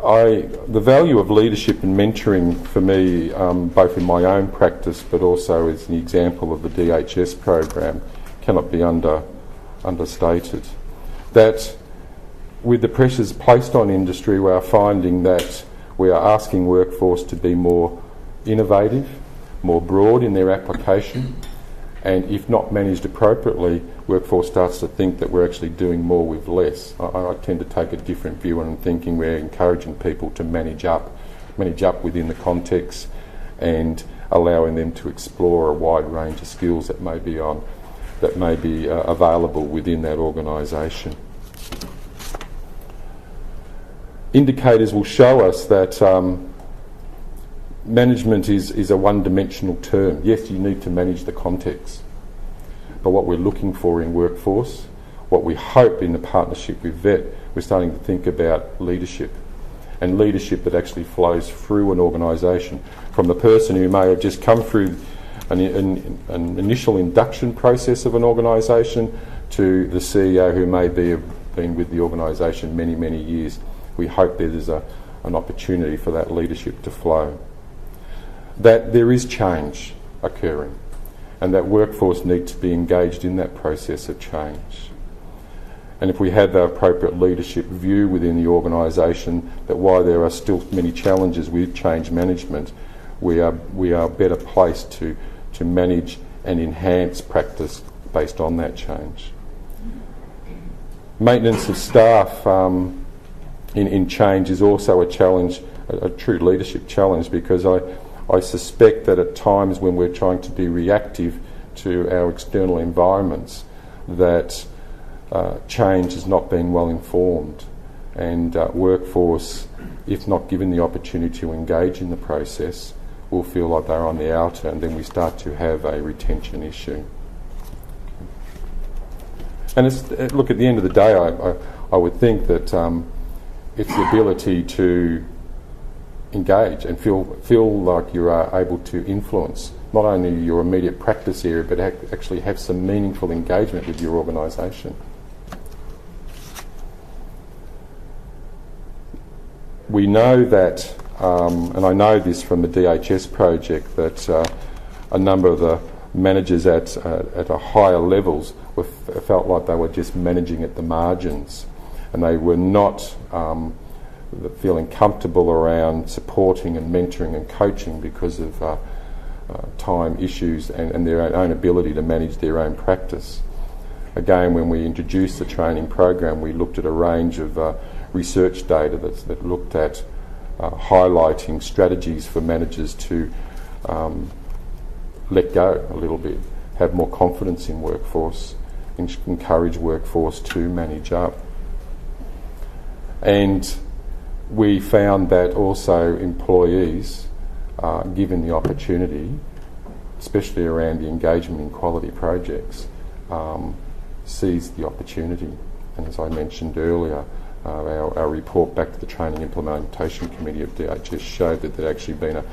The value of leadership and mentoring for me, both in my own practice but also as an example of the DHS program, cannot be understated. That with the pressures placed on industry, we are finding that we are asking workforce to be more innovative, more broad in their application, and if not managed appropriately, workforce starts to think that we're actually doing more with less. I tend to take a different view and thinking we're encouraging people to manage up within the context and allowing them to explore a wide range of skills that may be available within that organisation. Indicators will show us that management is a one-dimensional term. Yes, you need to manage the context, but what we're looking for in workforce, what we hope in the partnership with VET, we're starting to think about leadership, and leadership that actually flows through an organisation, from the person who may have just come through an initial induction process of an organisation to the CEO who may have been with the organisation many, many years. We hope there is an opportunity for that leadership to flow. That there is change occurring, and that workforce needs to be engaged in that process of change. And if we have the appropriate leadership view within the organisation, that while there are still many challenges with change management, we are better placed to manage and enhance practice based on that change. Maintenance of staff in change is also a challenge, a true leadership challenge, because I suspect that at times when we're trying to be reactive to our external environments, that change has not been well informed, and workforce, if not given the opportunity to engage in the process, will feel like they're on the outer, and then we start to have a retention issue. And look, at the end of the day, I would think that it's the ability to engage and feel like you are able to influence not only your immediate practice area, but actually have some meaningful engagement with your organisation. We know that, and I know this from the DHS project, that a number of the managers at a higher levels felt like they were just managing at the margins, and they were not feeling comfortable around supporting and mentoring and coaching because of time issues and their own ability to manage their own practice. Again, when we introduced the training program, we looked at a range of research data that looked at highlighting strategies for managers to let go a little bit, have more confidence in workforce, encourage workforce to manage up. And we found that also employees, given the opportunity, especially around the engagement in quality projects, seized the opportunity. And as I mentioned earlier, our report back to the Training Implementation Committee of DHS showed that there'd actually been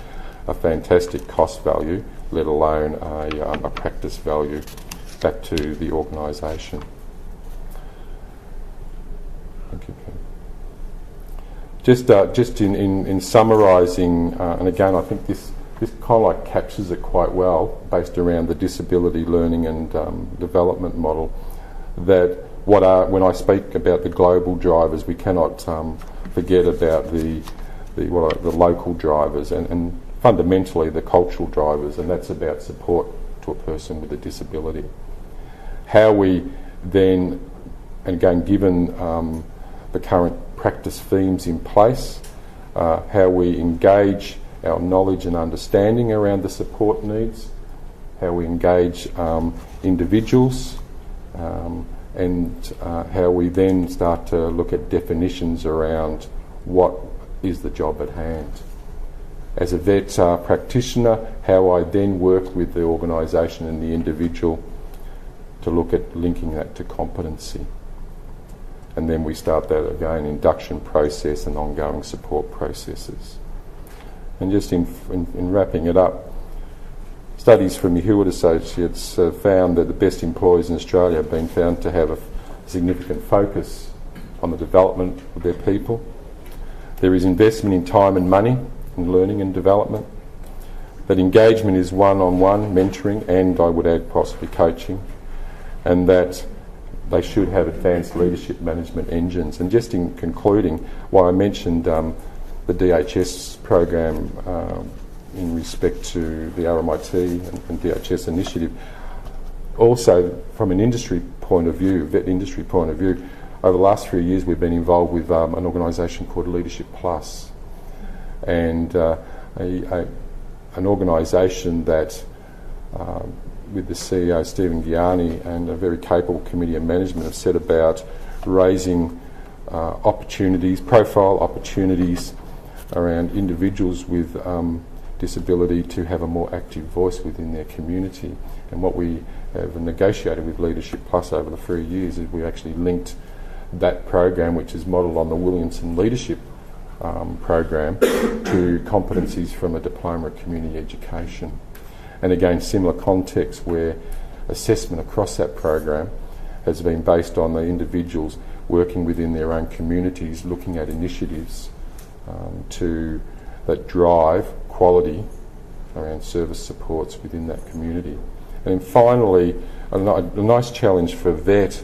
a fantastic cost value, let alone a practice value back to the organisation. Thank you, Ken. Just in summarising, and again I think this kind of like captures it quite well, based around the disability learning and development model, that when I speak about the global drivers, we cannot forget about the local drivers and fundamentally the cultural drivers, and that's about support to a person with a disability. How we then, and again given the current practice themes in place, how we engage our knowledge and understanding around the support needs, how we engage individuals, and how we then start to look at definitions around what is the job at hand. As a VET practitioner, how I then work with the organisation and the individual to look at linking that to competency. And then we start that again, induction process and ongoing support processes. And just in wrapping it up, studies from Hewitt Associates found that the best employers in Australia have been found to have a significant focus on the development of their people, There is investment in time and money in learning and development. That engagement is one-on-one mentoring, and I would add possibly coaching, and that they should have advanced leadership management engines. And just in concluding, why I mentioned the DHS program in respect to the RMIT and DHS initiative, also from an industry point of view, vet industry point of view, over the last 3 years we've been involved with an organisation called Leadership Plus, and an organisation that with the CEO Stephen Gianni and a very capable committee of management have set about raising opportunities, profile opportunities around individuals with disability to have a more active voice within their community. And what we have negotiated with Leadership Plus over the 3 years is we actually linked that program, which is modelled on the Williamson Leadership program, to competencies from a diploma of community education. And again, similar context where assessment across that program has been based on the individuals working within their own communities, looking at initiatives that drive quality around service supports within that community. And then finally, a nice challenge for VET,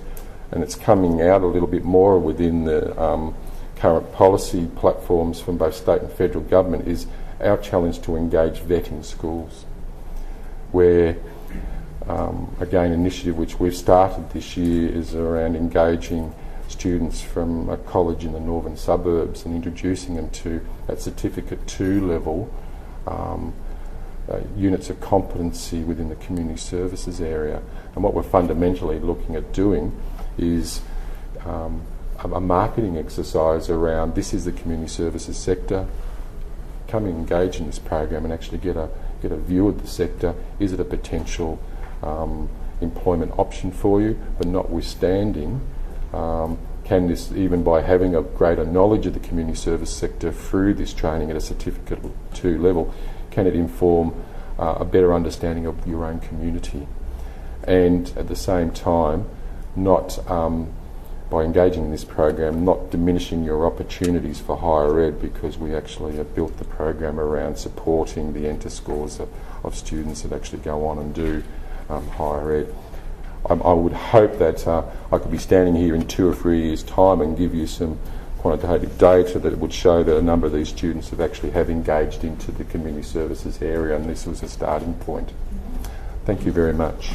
and it's coming out a little bit more within the current policy platforms from both state and federal government, is our challenge to engage VET in schools, where again, an initiative which we've started this year is around engaging students from a college in the northern suburbs and introducing them to, at Certificate 2 level, units of competency within the community services area. And what we're fundamentally looking at doing is a marketing exercise around, this is the community services sector, come and engage in this program and actually get a view of the sector. Is it a potential employment option for you? But notwithstanding, can this, even by having a greater knowledge of the community service sector through this training at a Certificate 2 level, can it inform a better understanding of your own community? And at the same time, not by engaging in this program, not diminishing your opportunities for higher ed, because we actually have built the program around supporting the enter scores of students that actually go on and do higher ed. I would hope that I could be standing here in 2 or 3 years' time and give you some quantitative data that would show that a number of these students have engaged into the community services area, and this was a starting point. Thank you very much.